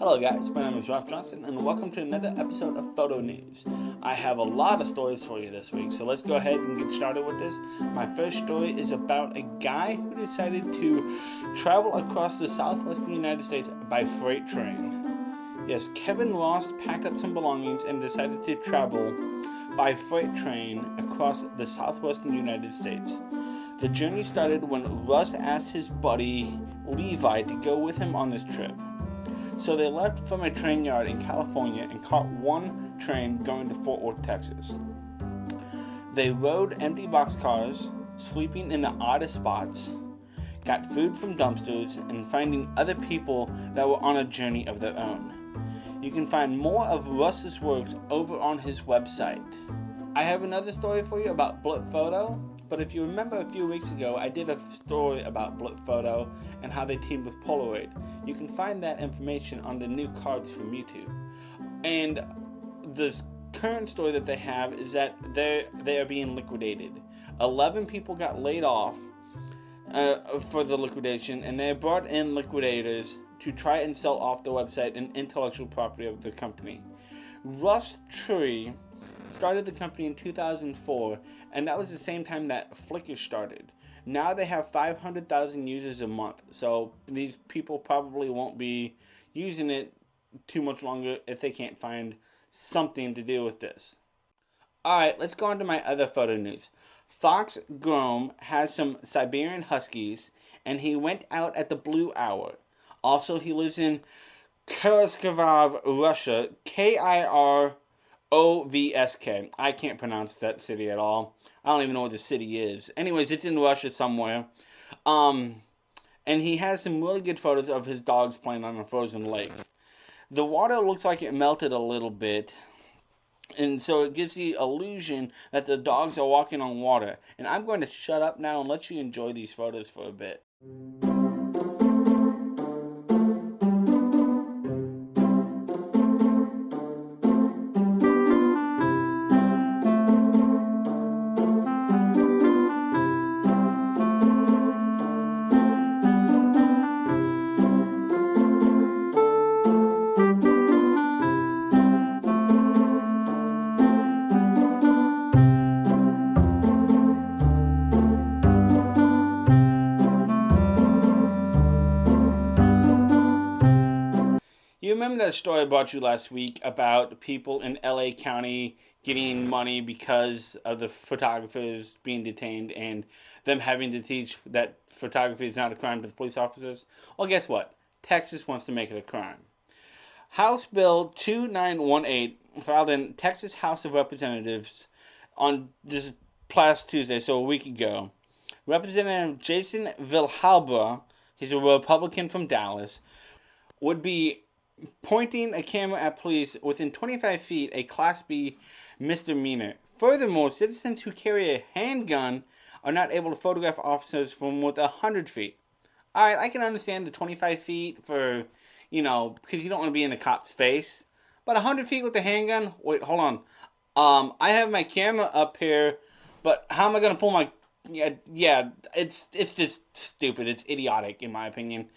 Hello guys, my name is Ralph Johnson and welcome to another episode of Photo News. I have a lot of stories for you this week, so let's go ahead and get started with this. My first story is about a guy who decided to travel across the Southwestern United States by freight train. Yes, Kevin Ross packed up some belongings and decided to travel by freight train across the Southwestern United States. The journey started when Russ asked his buddy Levi to go with him on this trip. So they left from a train yard in California and caught one train going to Fort Worth, Texas. They rode empty boxcars, sleeping in the oddest spots, got food from dumpsters, and finding other people that were on a journey of their own. You can find more of Russ's works over on his website. I have another story for you about Blipfoto, but if you remember a few weeks ago, I did a story about Blipfoto and how they teamed with Polaroid. You can find that information on the new cards from YouTube. And the current story that they have is that they are being liquidated. 11 people got laid off for the liquidation, and they brought in liquidators to try and sell off the website and intellectual property of the company. Russ Tree started the company in 2004, and that was the same time that Flickr started. Now they have 500,000 users a month, so these people probably won't be using it too much longer if they can't find something to do with this. Alright, let's go on to my other photo news. Fox Grom has some Siberian Huskies, and he went out at the blue hour. Also, he lives in Kirskov, Russia, Kirovsk. I can't pronounce that city at all. I don't even know what the city is. Anyways, it's in Russia somewhere. And he has some really good photos of his dogs playing on a frozen lake. The water looks like it melted a little bit, and so it gives the illusion that the dogs are walking on water. And I'm going to shut up now and let you enjoy these photos for a bit. You remember that story I brought you last week about people in LA County getting money because of the photographers being detained and them having to teach that photography is not a crime to the police officers? Well, guess what? Texas wants to make it a crime. House Bill 2918 filed in Texas House of Representatives on this past Tuesday, so a week ago. Representative Jason Villalba, he's a Republican from Dallas, would be pointing a camera at police within 25 feet, a Class B misdemeanor. Furthermore, citizens who carry a handgun are not able to photograph officers from within 100 feet. Alright, I can understand the 25 feet for, because you don't want to be in the cop's face. But 100 feet with a handgun? Wait, hold on. I have my camera up here, but how am I going to pull my... Yeah, it's just stupid. It's idiotic, in my opinion.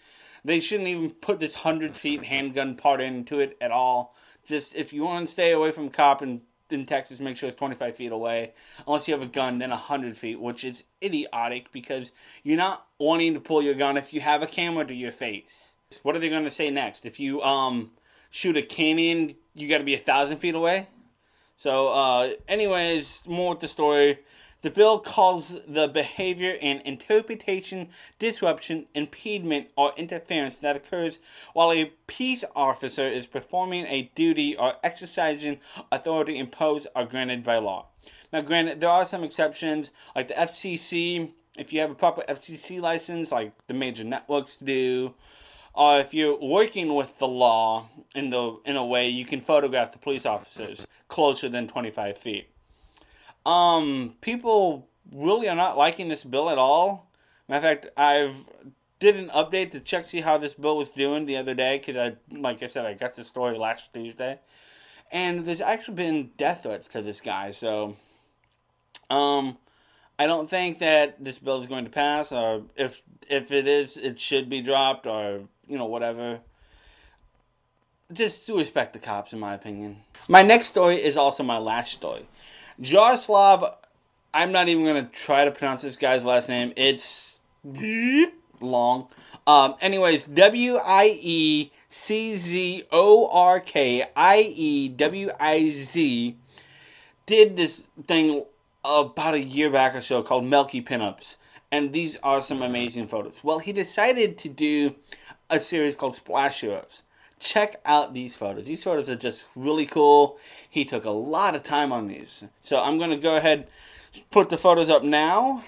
They shouldn't even put this 100 feet handgun part into it at all. Just, if you want to stay away from a cop in Texas, make sure it's 25 feet away. Unless you have a gun, then 100 feet, which is idiotic because you're not wanting to pull your gun if you have a camera to your face. What are they going to say next? If you shoot a Canon, you got to be 1,000 feet away? So, anyways, more with the story. The bill calls the behavior and interpretation, disruption, impediment, or interference that occurs while a peace officer is performing a duty or exercising authority imposed or granted by law. Now, granted, there are some exceptions, like the FCC. If you have a proper FCC license, like the major networks do, or if you're working with the law in a way, you can photograph the police officers closer than 25 feet. People really are not liking this bill at all. Matter of fact, I've did an update to check see how this bill was doing the other day, because like I said, I got this story last Tuesday. And there's actually been death threats to this guy, so, I don't think that this bill is going to pass, or if it is, it should be dropped, or, whatever. just to respect the cops, in my opinion. My next story is also my last story. Jaroslav, I'm not even going to try to pronounce this guy's last name. It's long. Anyways, Wiczorkiewicz did this thing about a year back or so called Melky Pinups. And these are some amazing photos. Well, he decided to do a series called Splash Heroes. Check out these photos. These photos are just really cool. He took a lot of time on these. So I'm going to go ahead and put the photos up now.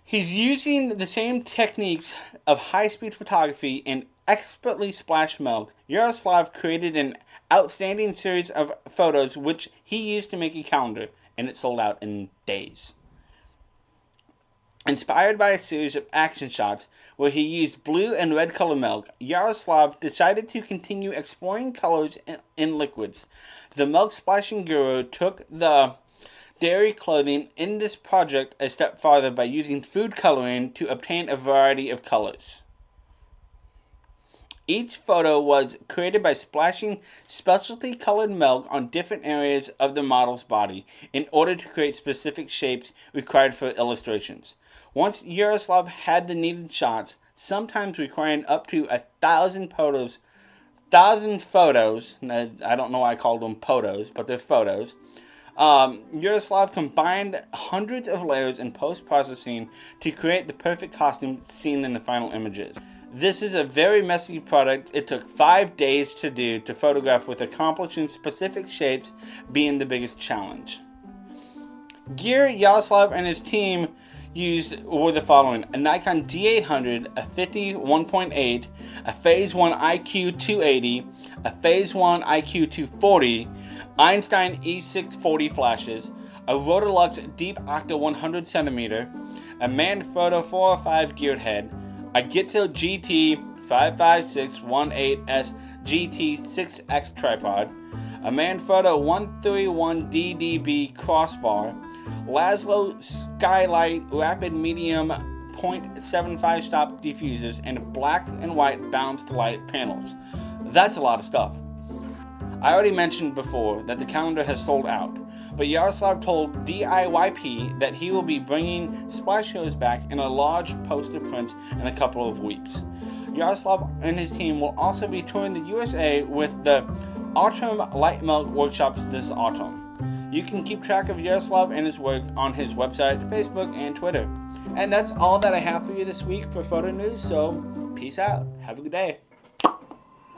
He's using the same techniques of high-speed photography and expertly splashed milk. Yaroslav created an outstanding series of photos which he used to make a calendar, and it sold out in days. Inspired by a series of action shots where he used blue and red color milk, Yaroslav decided to continue exploring colors in liquids. The milk splashing guru took the dairy clothing in this project a step farther by using food coloring to obtain a variety of colors. Each photo was created by splashing specialty colored milk on different areas of the model's body in order to create specific shapes required for illustrations. Once Yaroslav had the needed shots, sometimes requiring up to 1,000 photos, I don't know why I called them potos, but they're photos. Yaroslav combined hundreds of layers in post-processing to create the perfect costume seen in the final images. This is a very messy product. It took 5 days to do to photograph, with accomplishing specific shapes being the biggest challenge. Gear Yaroslav and his team used were the following: a Nikon D800, a 50-1.8, a Phase 1 IQ 280, a Phase 1 IQ 240, Einstein E640 flashes, a Rotolux Deep Octa 100cm, a Manfrotto 405 geared head, a Gitzo GT 55618S GT 6X tripod, a Manfrotto 131 DDB crossbar, Laszlo Skylight Rapid Medium .75 stop diffusers, and black and white balanced light panels. That's a lot of stuff. I already mentioned before that the calendar has sold out, but Yaroslav told DIYP that he will be bringing Splash Heroes back in a large poster print in a couple of weeks. Yaroslav and his team will also be touring the USA with the Autumn Light Milk workshops this autumn. You can keep track of Yaroslav and his work on his website, Facebook, and Twitter. And that's all that I have for you this week for photo news, so peace out. Have a good day.